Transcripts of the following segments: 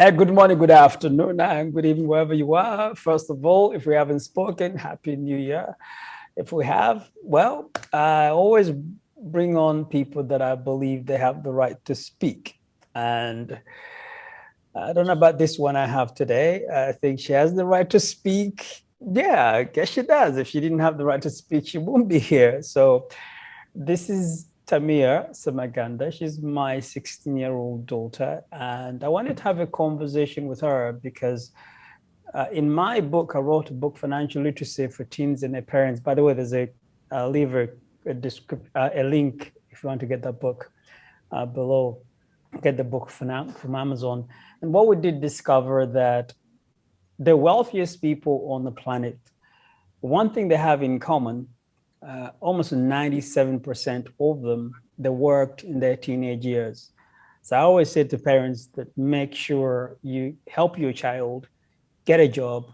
Hey, good morning, good afternoon, and good evening, wherever you are. First of all, if we haven't spoken, Happy New Year. If we have, well, I always bring on people that I believe they have the right to speak. And I don't know about this one I have today. I think she has the right to speak. Yeah, I guess she does. If she didn't have the right to speak, she wouldn't be here. So this is Tamiya Semaganda. She's my 16-year-old daughter. And I wanted to have a conversation with her because in my book, I wrote a book, Financial Literacy for Teens and Their Parents. By the way, I'll leave a link if you want to get that book below. Get the book from Amazon. And what we did discover that the wealthiest people on the planet, one thing they have in common, almost 97% of them, they worked in their teenage years. So I always say to parents that make sure you help your child get a job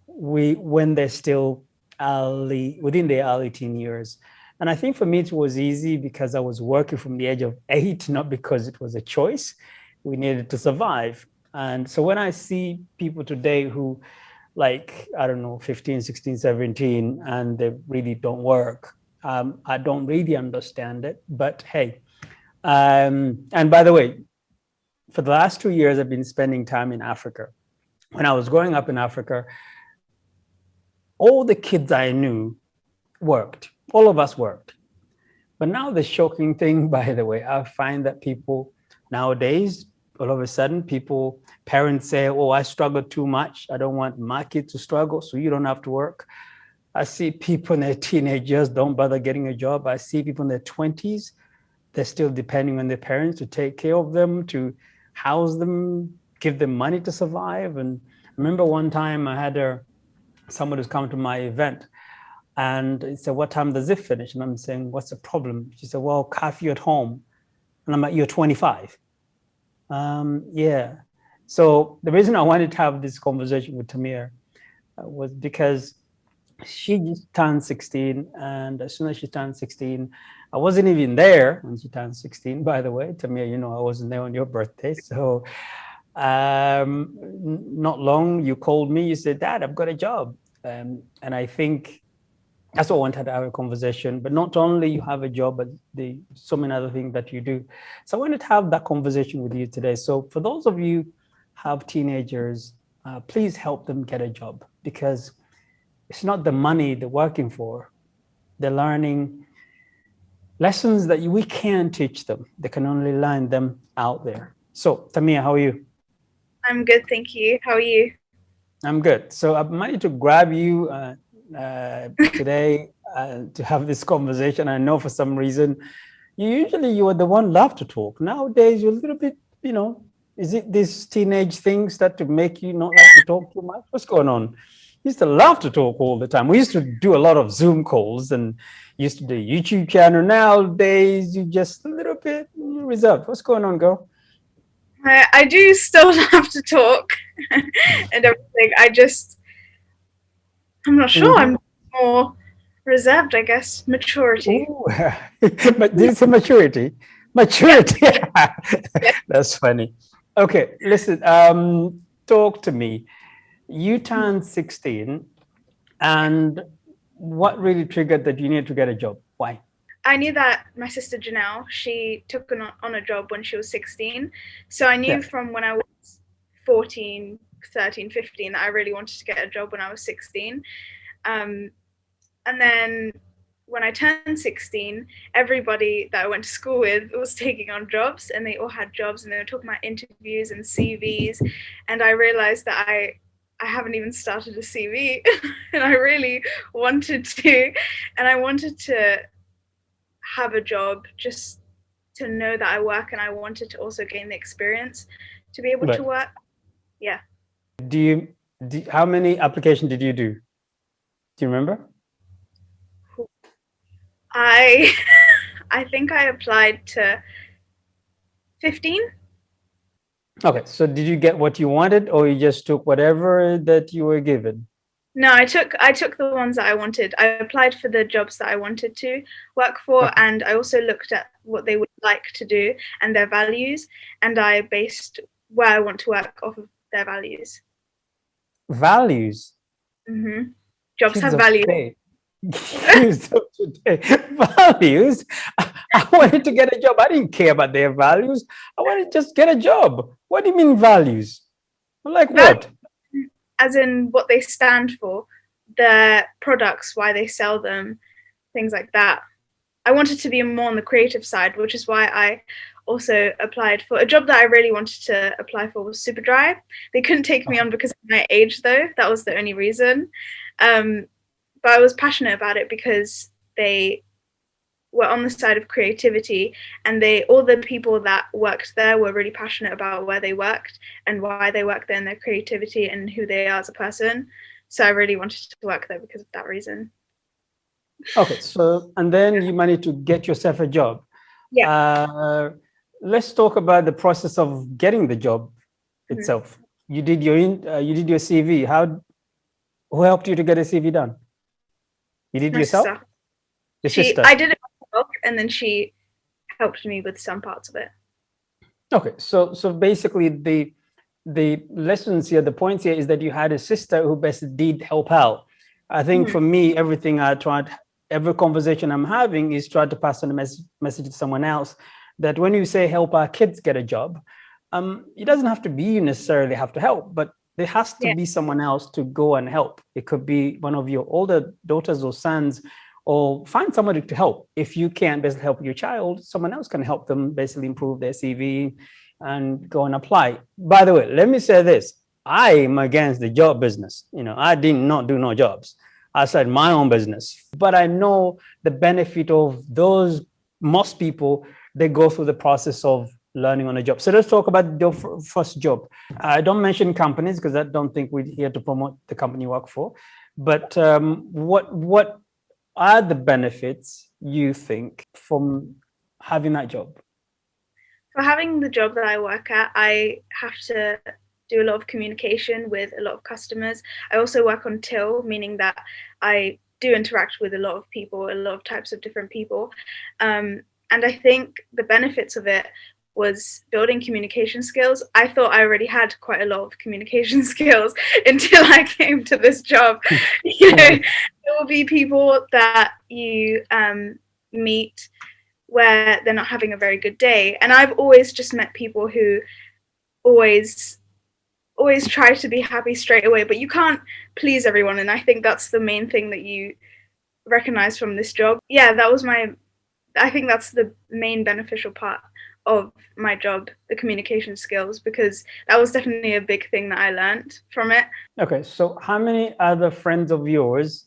when they're still within their early teen years. And I think for me, it was easy because I was working from the age of 8, not because it was a choice. We needed to survive. And so when I see people today who, like, I don't know, 15, 16, 17, and they really don't work, I don't really understand it. But hey, and by the way, for the last 2 years, I've been spending time in Africa. When I was growing up in Africa, all the kids I knew worked. All of us worked. But now the shocking thing, by the way, I find that people nowadays, all of a sudden, parents say, oh, I struggle too much. I don't want my kid to struggle, so you don't have to work. I see people in their teenagers don't bother getting a job. I see people in their 20s, they're still depending on their parents to take care of them, to house them, give them money to survive. And I remember one time I had someone who's come to my event and he said, what time does it finish? And I'm saying, what's the problem? She said, well, curfew at home. And I'm like, you're 25. Yeah. So the reason I wanted to have this conversation with Tamir was because she just turned 16. And as soon as she turned 16, I wasn't even there when she turned 16, by the way. Tamir, I wasn't there on your birthday. So not long, you called me, you said, Dad, I've got a job. And I think that's what I wanted to have a conversation. But not only you have a job, but so many other things that you do. So I wanted to have that conversation with you today. So for those of you who have teenagers, please help them get a job, because it's not the money they're working for. They're learning lessons that we can't teach them. They can only learn them out there. So Tamiya, how are you? I'm good, thank you. How are you? I'm good. So I managed to grab you today to have this conversation. I know for some reason, you are the one love to talk. Nowadays, you're a little bit, is it this teenage thing start to make you not like to talk too much? What's going on? You used to love to talk all the time. We used to do a lot of Zoom calls and used to do a YouTube channel. Nowadays, you just a little bit reserved. What's going on, girl? I do still have to talk and everything. I'm not sure. I'm more reserved, I guess. Maturity. Ooh. But did you say maturity? Maturity. Yeah. That's funny. Okay, listen, talk to me. You turned 16, and what really triggered that you need to get a job? Why? I knew that my sister Janelle, she took on a job when she was 16. So I knew Yeah. from when I was 14, 13, 15 that I really wanted to get a job when I was 16. And then when I turned 16, everybody that I went to school with was taking on jobs, and they all had jobs, and they were talking about interviews and CVs. And I realized that I haven't even started a CV and I really wanted to. And I wanted to have a job just to know that I work, and I wanted to also gain the experience to be able to But work. Yeah. do you, how many applications did you do? Do you remember? I I think I applied to 15. Okay, so did you get what you wanted, or you just took whatever that you were given? No, I took the ones that I wanted. I applied for the jobs that I wanted to work for, Okay. and I also looked at what they would like to do and their values, and I based where I want to work off of their values. Values. Hmm. Jobs Kids have of values. today. Kids of today. Values. I wanted to get a job. I didn't care about their values. I wanted to just get a job. What do you mean values? Like what? As in what they stand for, their products, why they sell them, things like that. I wanted to be more on the creative side, which is why I also applied for a job that I really wanted to apply for was Superdry. They couldn't take me on because of my age, though. That was the only reason. But I was passionate about it because they were on the side of creativity, and all the people that worked there were really passionate about where they worked and why they worked there and their creativity and who they are as a person. So I really wanted to work there because of that reason. Okay, so, and then you managed to get yourself a job. Yeah. Let's talk about the process of getting the job itself. You did your CV. Who helped you to get a CV done? You did My yourself? sister. Your sister? I did it myself, and then she helped me with some parts of it. Okay, so basically the lessons here, the points here is that you had a sister who best did help out. I think for me, every conversation I'm having is trying to pass on a message to someone else that when you say help our kids get a job, it doesn't have to be you necessarily have to help, but there has to be someone else to go and help. It could be one of your older daughters or sons, or find somebody to help. If you can't basically help your child, someone else can help them basically improve their CV and go and apply. By the way, let me say this. I am against the job business. I did not do no jobs. I started my own business, but I know the benefit of most people, they go through the process of learning on a job. So let's talk about your first job. I don't mention companies because I don't think we're here to promote the company you work for. But what are the benefits you think from having that job? For having the job that I work at, I have to do a lot of communication with a lot of customers. I also work on till, meaning that I do interact with a lot of people, a lot of types of different people. And I think the benefits of it was building communication skills. I thought I already had quite a lot of communication skills until I came to this job. There will be people that you meet where they're not having a very good day, and I've always just met people who always try to be happy straight away, but you can't please everyone, and I think that's the main thing that you recognize from this job. Yeah, I think that's the main beneficial part of my job, the communication skills, because that was definitely a big thing that I learned from it. Okay, so how many other friends of yours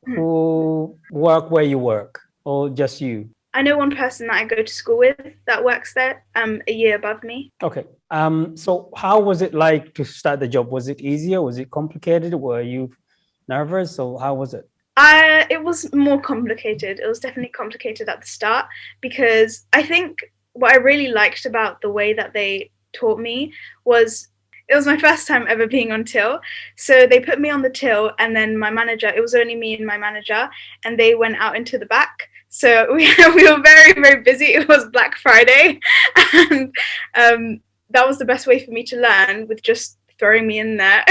who work where you work, or just you? I know one person that I go to school with that works there, a year above me. Okay. So how was it like to start the job? Was it easier? Was it complicated? Were you nervous? So how was it? It was more complicated. It was definitely complicated at the start, because I think what I really liked about the way that they taught me was it was my first time ever being on till. So they put me on the till, and then my manager, it was only me and my manager, and they went out into the back. So we were very, very busy. It was Black Friday, and that was the best way for me to learn, with just throwing me in there,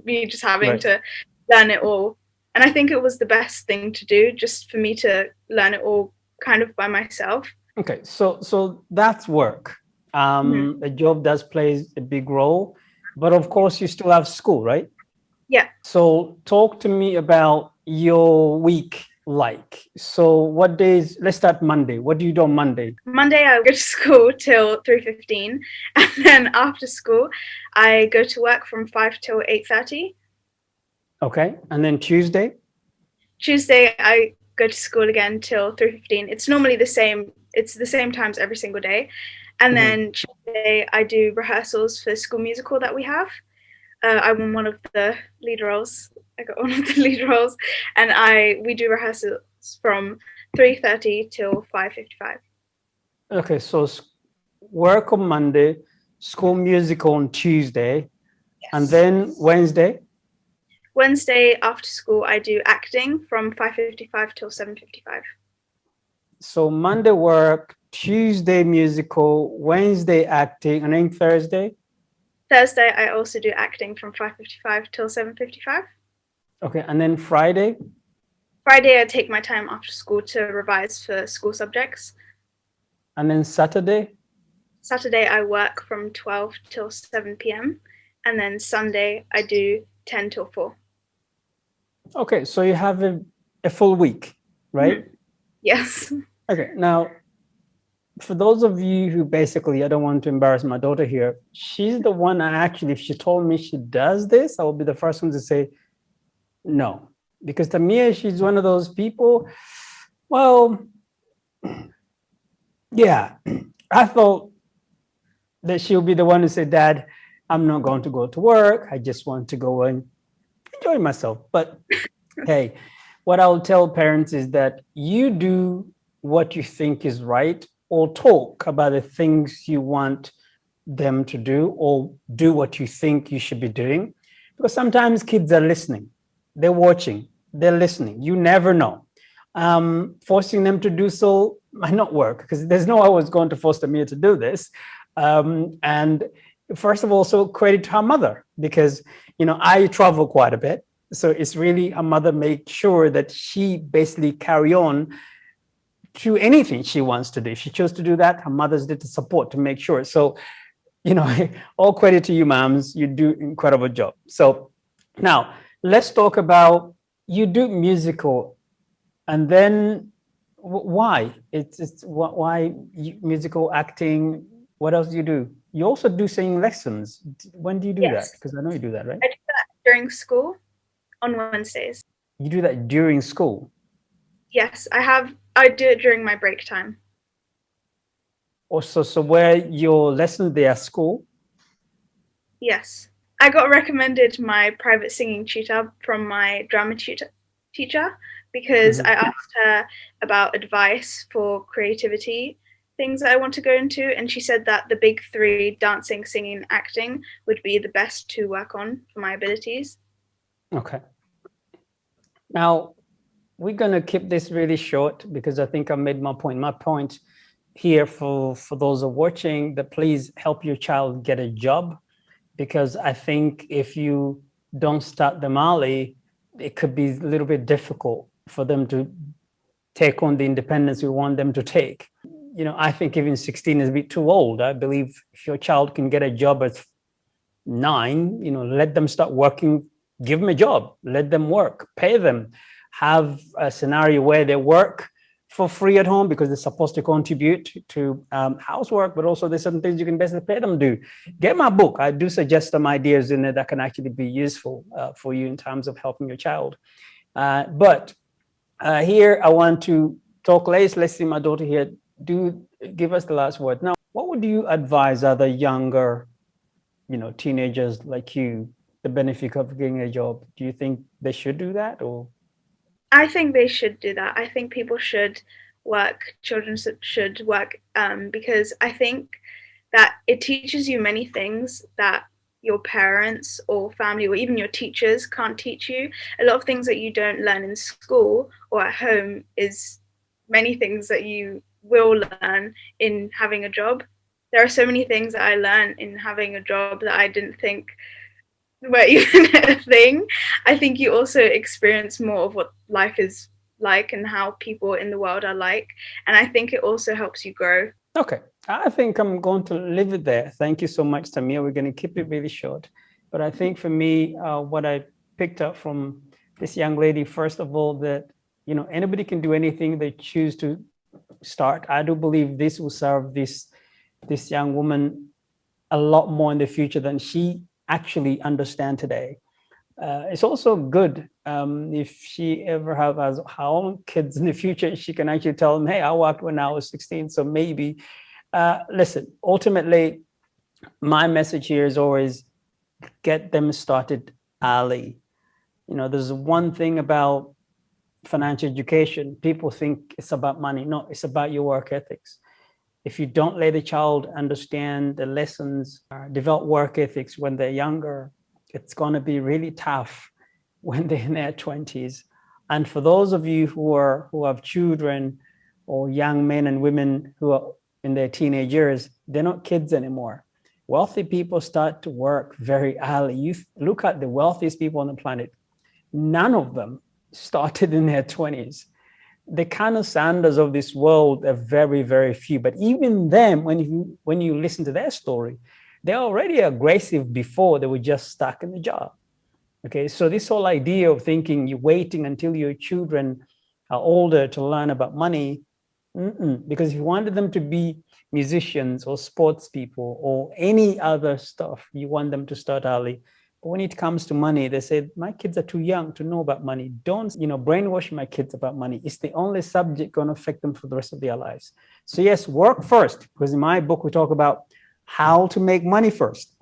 me just having to learn it all. And I think it was the best thing to do, just for me to learn it all kind of by myself. Okay, so that's work. The job does play a big role, but of course you still have school, right? Yeah. So talk to me about your week like. So what days, let's start Monday. What do you do on Monday? Monday I go to school till 3:15, and then after school I go to work from 5 till 8:30. Okay, and then Tuesday? Tuesday I go to school again till 3:15. It's normally the same. It's the same times every single day. And then Tuesday I do rehearsals for school musical that we have. I won one of the lead roles. I got one of the lead roles, and we do rehearsals from 3:30 till 5:55. Okay, so work on Monday, school musical on Tuesday, and then Wednesday? Wednesday after school I do acting from 5:55 till 7:55. So Monday work, Tuesday musical, Wednesday acting, and then Thursday? Thursday, I also do acting from 5:55 till 7:55. Okay, and then Friday? Friday, I take my time after school to revise for school subjects. And then Saturday? Saturday, I work from 12 till 7 p.m. And then Sunday, I do 10 till 4. Okay, so you have a full week, right? Mm-hmm. Yes. Okay, now, for those of you who basically, I don't want to embarrass my daughter here, she's the one I actually, if she told me she does this, I will be the first one to say no. Because Tamiya, she's one of those people, well, yeah, I thought that she'll be the one to say, Dad, I'm not going to go to work. I just want to go and enjoy myself. But hey, what I'll tell parents is that you do what you think is right, or talk about the things you want them to do, or do what you think you should be doing. Because sometimes kids are listening, they're watching, they're listening. You never know. Forcing them to do so might not work, because there's no way I was going to force Tamiya to do this. And first of all, so credit to her mother, because I travel quite a bit. So it's really her mother make sure that she basically carry on to anything she wants to do. If she chose to do that, her mother's there to support, to make sure. So, all credit to you, moms. You do incredible job. So now let's talk about, you do musical, and then why? It's why musical, acting? What else do you do? You also do singing lessons. When do you do Yes. that? Because I know you do that, right? I do that during school on Wednesdays. You do that during school? Yes, I do it during my break time. Also, so where your lessons, they are school? Yes. I got recommended my private singing tutor from my drama teacher because I asked her about advice for creativity things that I want to go into, and she said that the big three, dancing, singing, acting, would be the best to work on for my abilities. Okay. Now, we're going to keep this really short, because I think I made my point. My point here for those who are watching, that please help your child get a job, because I think if you don't start them early, it could be a little bit difficult for them to take on the independence we want them to take. I think even 16 is a bit too old. I believe if your child can get a job at 9, let them start working, give them a job, let them work, pay them, have a scenario where they work for free at home, because they're supposed to contribute to housework, but also there's certain things you can basically pay them to do. Get my book. I do suggest some ideas in there that can actually be useful for you in terms of helping your child. But here I want to talk. Let's see my daughter here. Do give us the last word. Now, what would you advise other younger, teenagers like you, the benefit of getting a job? Do you think they should do that, or? I think they should do that. I think people should work, children should work, because I think that it teaches you many things that your parents or family or even your teachers can't teach you. A lot of things that you don't learn in school or at home is many things that you will learn in having a job. There are so many things that I learned in having a job that I didn't think were even a thing. I think you also experience more of what life is like and how people in the world are like. And I think it also helps you grow. Okay, I think I'm going to leave it there. Thank you so much, Tamiya. We're going to keep it really short. But I think for me, what I picked up from this young lady, first of all, that anybody can do anything they choose to start. I do believe this will serve this young woman a lot more in the future than she actually understands today. It's also good if she ever has her own kids in the future, she can actually tell them, hey, I worked when I was 16. So maybe, listen, ultimately, my message here is always get them started early. There's one thing about financial education. People think it's about money. No, it's about your work ethics. If you don't let the child understand the lessons, develop work ethics when they're younger, it's going to be really tough when they're in their 20s. And for those of you who have children or young men and women who are in their teenage years, they're not kids anymore. wealthy people start to work very early. You look at the wealthiest people on the planet, none of them started in their 20s. The Colonel Sanders of this world are very, very few. But even them, when you listen to their story, they're already aggressive before they were just stuck in the job. Okay, so this whole idea of thinking you're waiting until your children are older to learn about money, because if you wanted them to be musicians or sports people or any other stuff, you want them to start early. But when it comes to money, they say, my kids are too young to know about money. Don't, brainwash my kids about money. It's the only subject going to affect them for the rest of their lives. So yes, work first, because in my book, we talk about how to make money first.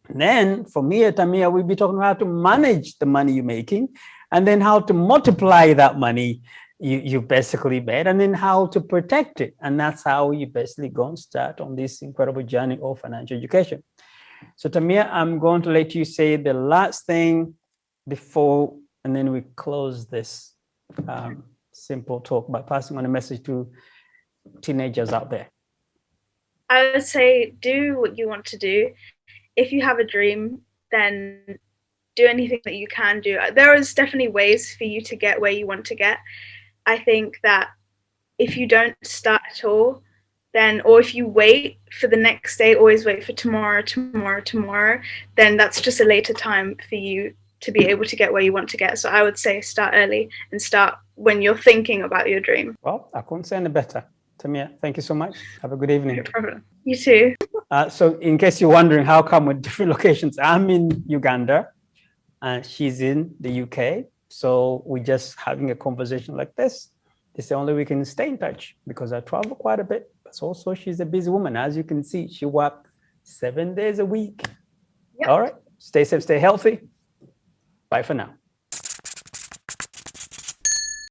And then for me at Tamiya, we'll be talking about how to manage the money you're making, and then how to multiply that money you basically made, and then how to protect it. And that's how you basically go and start on this incredible journey of financial education. So Tamiya, I'm going to let you say the last thing before, and then we close this simple talk by passing on a message to teenagers out there. I would say do what you want to do. If you have a dream, then do anything that you can do. There is definitely ways for you to get where you want to get. I think that if you don't start at all, then, or if you wait for the next day, always wait for tomorrow, then that's just a later time for you to be able to get where you want to get. So I would say start early and start when you're thinking about your dream. Well, I couldn't say any better. Tamiya, thank you so much. Have a good evening. No problem. You too. So in case you're wondering how come with different locations, I'm in Uganda and she's in the UK. So we're just having a conversation like this. It's the only way we can stay in touch because I travel quite a bit. But also she's a busy woman. As you can see, she works 7 days a week. Yep. All right. Stay safe, stay healthy. Bye for now.